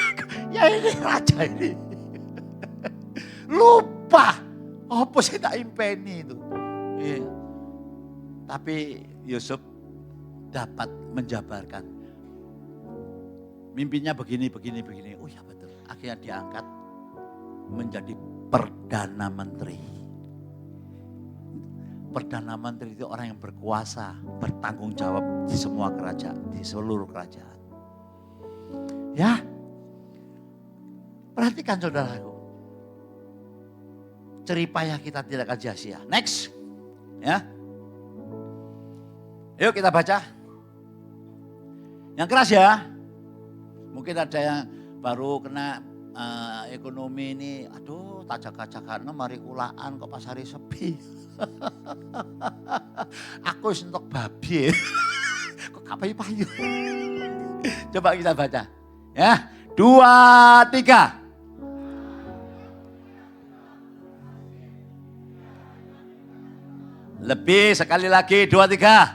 Ya ini raja ini. Lupa. Apa sih tak impeni itu. Ya. Tapi Yusuf dapat menjabarkan. Mimpinya begini. Oh ya betul. Akhirnya diangkat menjadi Perdana Menteri. Perdana Menteri itu orang yang berkuasa, bertanggung jawab di semua kerajaan, di seluruh kerajaan. Ya, perhatikan saudaraku. Ceripayah kita tidak akan sia-sia. Next, ya. Yuk kita baca. Yang keras ya. Mungkin ada yang baru kena ekonomi ini, aduh tajak-tajakan mari kulaan kok pasari sepi. Aku sentok babi. Kok kapayu-payu. Coba kita baca. Ya, 2, 3. Lebih sekali lagi 2, 3.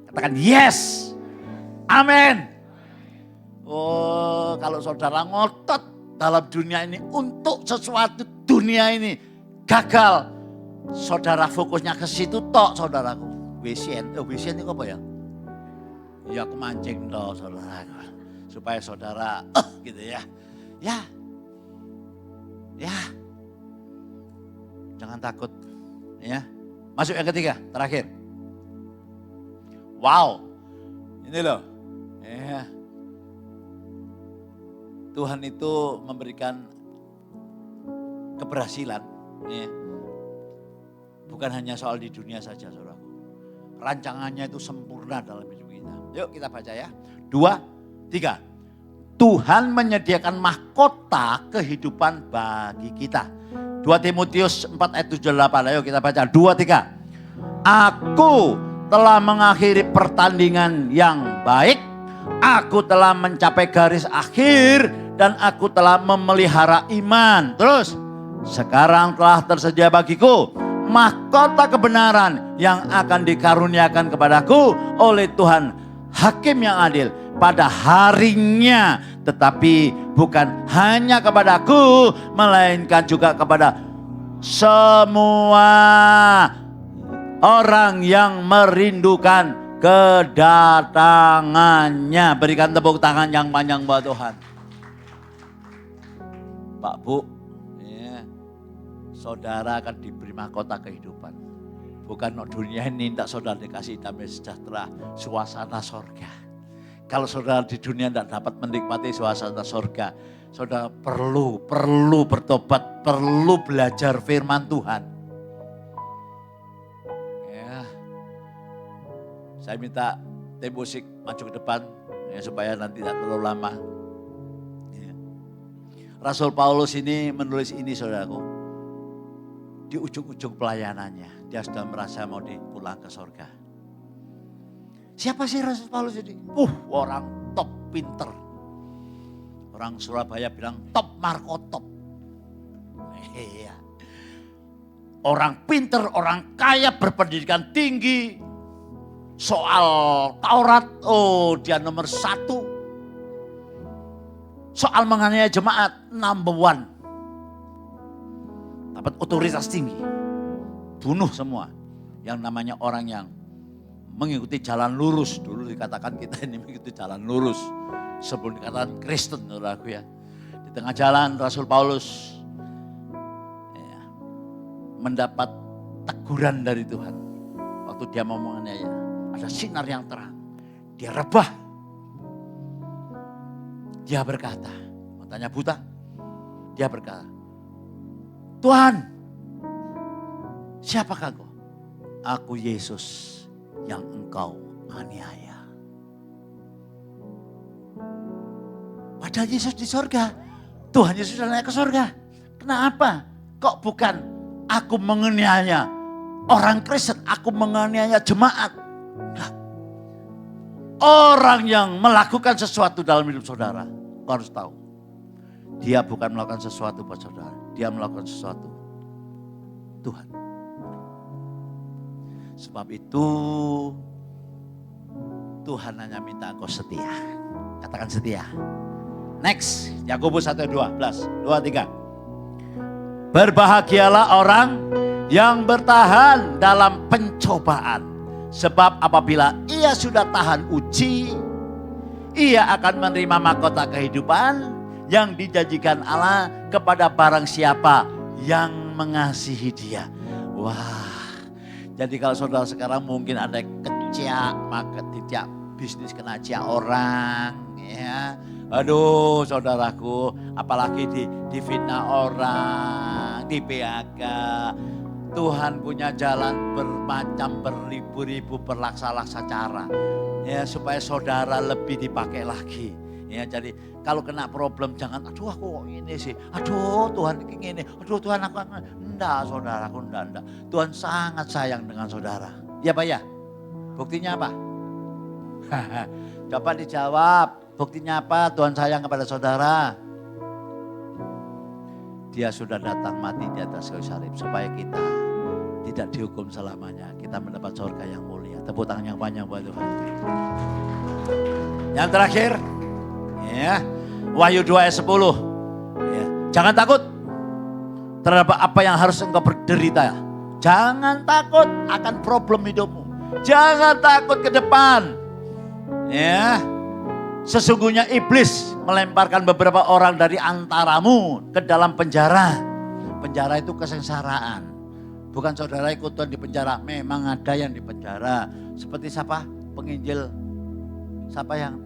Katakan yes. Amin. Oh, kalau saudara ngotot dalam dunia ini untuk sesuatu dunia ini gagal. Saudara fokusnya ke situ tok saudaraku. WCN itu apa ya? Ya aku mancing toh saudara. Supaya saudara gitu ya. Ya. Jangan takut. Ya. Masuk yang ketiga, terakhir. Wow, ini loh, ya. Tuhan itu memberikan keberhasilan, ya. Bukan hanya soal di dunia saja, saudaraku. Rancangannya itu sempurna dalam hidup kita. Yuk kita baca ya, 2, 3. Tuhan menyediakan mahkota kehidupan bagi kita. 2 Timotius 4 ayat 7-8, ayo kita baca, 2, 3. Aku telah mengakhiri pertandingan yang baik, aku telah mencapai garis akhir, dan aku telah memelihara iman. Terus, sekarang telah tersedia bagiku mahkota kebenaran yang akan dikaruniakan kepadaku oleh Tuhan, Hakim yang adil pada harinya. Tetapi bukan hanya kepadaku, melainkan juga kepada semua orang yang merindukan kedatangannya. Berikan tepuk tangan yang panjang buat Tuhan. Pak Bu, ya, saudara akan diberi mahkota kehidupan. Bukan dunia ini tidak saudara dikasih damai sejahtera, suasana sorga. Kalau saudara di dunia tidak dapat menikmati suasana sorga, saudara perlu bertobat, perlu belajar firman Tuhan. Saya minta tim musik maju ke depan ya, supaya nanti tidak terlalu lama. Ya. Rasul Paulus ini menulis ini saudaraku. di ujung-ujung pelayanannya, dia sudah merasa mau dipulang ke surga. Siapa sih Rasul Paulus ini? Orang top pinter. Orang Surabaya bilang top Marco top. Iya. Orang pinter, orang kaya, berpendidikan tinggi. Soal Taurat, dia nomor 1. Soal menganiaya jemaat, number 1. Dapat otoritas tinggi. Bunuh semua. Yang namanya orang yang mengikuti jalan lurus. Dulu dikatakan kita ini mengikuti jalan lurus. Sebelum dikatakan Kristen, saudaraku ya. Di tengah jalan Rasul Paulus ya, mendapat teguran dari Tuhan. Waktu dia mau menganiaya, ada sinar yang terang. Dia rebah. Dia berkata, matanya buta. Dia berkata, Tuhan, siapakah kau? Aku Yesus yang engkau aniaya. Padahal Yesus di surga. Tuhan Yesus sudah naik ke surga. Kenapa? Kok bukan aku menganiaya orang Kristen, aku menganiaya jemaat. Nah, orang yang melakukan sesuatu dalam hidup saudara, kau harus tahu. Dia bukan melakukan sesuatu buat saudara. Dia melakukan sesuatu Tuhan. Sebab itu Tuhan hanya minta engkau setia. Katakan setia. Next, Yakobus 1:12, 2-3. Berbahagialah orang yang bertahan dalam pencobaan. Sebab apabila ia sudah tahan uji, ia akan menerima mahkota kehidupan yang dijanjikan Allah kepada barang siapa yang mengasihi dia. Wah, jadi kalau saudara sekarang mungkin ada keciak, maka tidak bisnis kena ciak orang, ya. Aduh saudaraku, apalagi difitnah orang, di PHK. Tuhan punya jalan bermacam, berlibu-ribu, berlaksa-laksa cara. Ya, supaya saudara lebih dipakai lagi. Ya, jadi kalau kena problem jangan, aduh aku ini sih, aduh Tuhan ini, aduh Tuhan aku, enggak saudaraku, enggak. Tuhan sangat sayang dengan saudara. Ya Pak ya? Buktinya apa? Coba dijawab. Buktinya apa Tuhan sayang kepada saudara? Dia sudah datang mati di atas kayu salib supaya kita tidak dihukum selamanya. Kita mendapat surga yang mulia. Tepuk tangan yang panjang buat Tuhan. Yang terakhir, ya, Wahyu 2 ayat 10. Ya, jangan takut terhadap apa yang harus engkau berderita. Jangan takut akan problem hidupmu. Jangan takut ke depan. Ya. Sesungguhnya iblis melemparkan beberapa orang dari antaramu ke dalam penjara. Penjara itu kesengsaraan. Bukan saudara ikutan di penjara. Memang ada yang di penjara. Seperti siapa? Penginjil. Siapa yang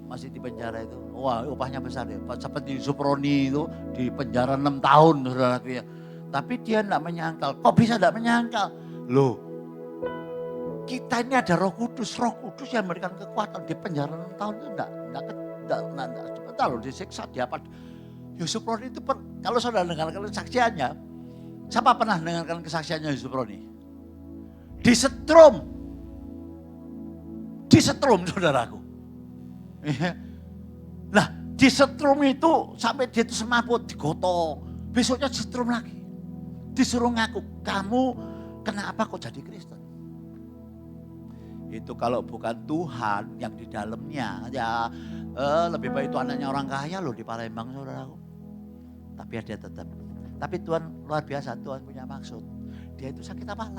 masih di penjara itu? Wah, upahnya besar ya. Seperti Suproni itu di penjara 6 tahun. Saudaraku ya. Tapi dia tidak menyangkal. Kok bisa tidak menyangkal? Loh. Kita ini ada Roh Kudus yang memberikan kekuatan. Di penjara 6 tahun itu enggak sebentar loh disiksa dia apa. Yusuf Roni itu kalau saudara dengarkan kesaksiannya, siapa pernah dengarkan kesaksiannya Yusuf Roni? Disetrum saudaraku. Nah disetrum itu sampai dia itu semaput, digotong. Besoknya disetrum lagi. Disuruh ngaku, kamu kenapa kok jadi Kristen? Itu kalau bukan Tuhan yang di dalamnya, ya lebih baik itu anaknya orang kaya loh di Palembang saudaraku. Tapi dia tetap. Tapi Tuhan luar biasa, Tuhan punya maksud. Dia itu sakit apa?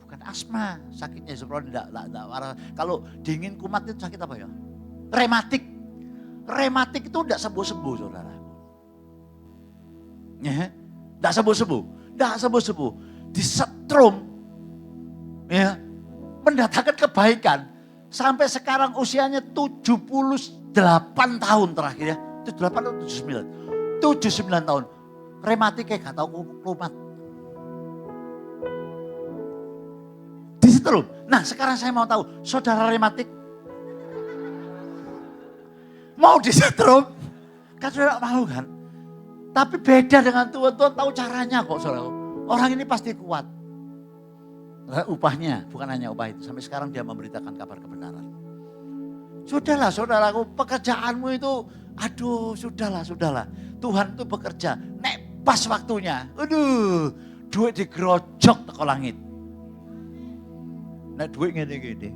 Bukan asma, sakitnya sebenarnya enggak. Kalau dingin kumat itu sakit apa ya? Rematik. Rematik itu enggak sembuh-sembuh saudaraku. Ya, enggak sembuh-sembuh. Disetrum. Ya, mendatangkan kebaikan. Sampai sekarang usianya 78 tahun terakhir ya. 78 atau 79? 79 tahun. Rematik kayak gak tahu kumat. Disetrum. Nah sekarang saya mau tahu, saudara rematik mau disetrum? Kan saudara mau kan? Tapi beda dengan Tuhan. Tuhan tahu caranya kok saudara. Orang ini pasti kuat. Upahnya, bukan hanya upah itu. Sampai sekarang dia memberitakan kabar kebenaran. Sudahlah saudaraku, pekerjaanmu itu, aduh sudahlah. Tuhan itu bekerja, nek pas waktunya. Aduh, duit digerojok teko langit. Nek duit gini.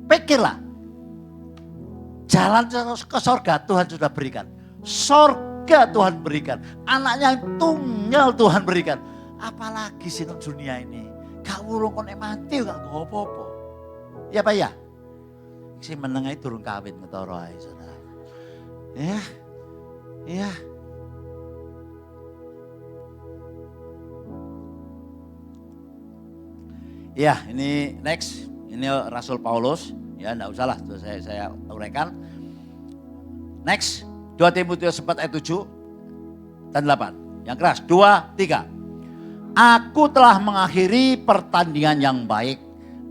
Pikirlah, jalan ke sorga Tuhan sudah berikan. Sorga Tuhan berikan, anaknya yang tunggal Tuhan berikan. Apalagi sih dunia ini. Gak urung konek mati gak apa-apa. Ya Pak ya? Si menengai turun kawin ngetoro ae saudara. Ya. Ya, ini next. Ini Rasul Paulus. Ya, enggak usah lah. Saya uraikan. Next. 2 Timotius 4 ayat 7 dan 8. Yang keras. 2, 3. Aku telah mengakhiri pertandingan yang baik.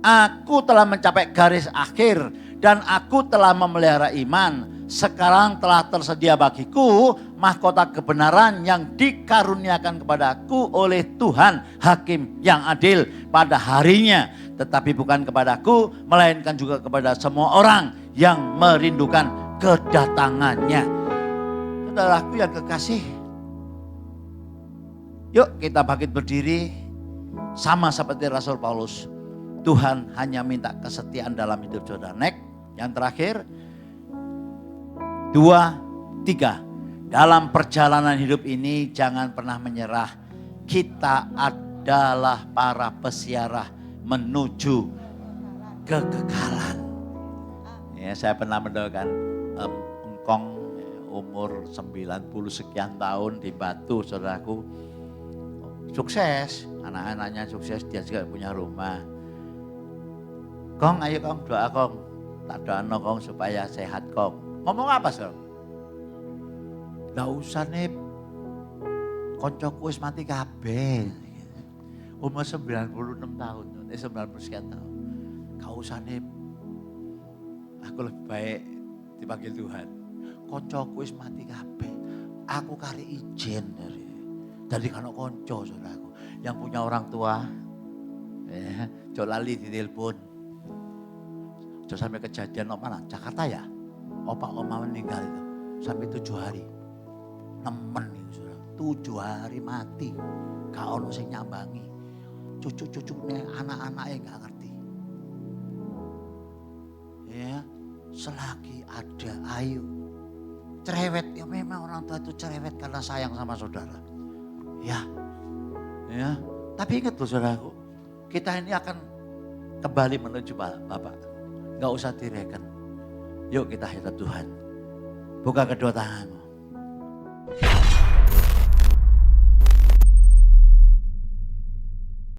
Aku telah mencapai garis akhir. Dan aku telah memelihara iman. Sekarang telah tersedia bagiku mahkota kebenaran yang dikaruniakan kepadaku oleh Tuhan Hakim yang adil pada harinya. Tetapi bukan kepadaku, melainkan juga kepada semua orang yang merindukan kedatangannya. Saudaraku yang kekasih, yuk kita bangkit berdiri sama seperti Rasul Paulus. Tuhan hanya minta kesetiaan dalam hidup saudara. Next, yang terakhir. 2, 3. Dalam perjalanan hidup ini jangan pernah menyerah. Kita adalah para pesiarah menuju kekekalan. Ya, saya pernah mendoakan engkong umur 90 sekian tahun di Batu, saudaraku. Sukses, anak-anaknya sukses, dia juga punya rumah. Kong, ayo Kong, doa Kong. Tak doa Kong supaya sehat Kong. Ngomong apa saudara? Gak usah nih, koncoku wis mati kabeh. Umur 96 tahun, 90 sekian tahun. Gak usah nih, aku lebih baik dipanggil Tuhan. Koncoku wis mati kabeh. Aku kari izin dari kana konco saudaraku. Yang punya orang tua, jauh lali ditelepon. Jauh sampai kejadian mana? Jakarta ya? Opa oma meninggal itu sampai 7 hari. Nemen itu saudara. 7 hari mati. Gak ono sing nyambangi. Cucu-cucunya anak-anaknya gak ngerti. Ya, selagi ada ayo. Cerewet, ya memang orang tua itu cerewet karena sayang sama saudara. Ya. Tapi ingat loh saudaraku, kita ini akan kembali menuju Bapak. Gak usah direken. Yuk kita hadap Tuhan. Buka kedua tanganmu.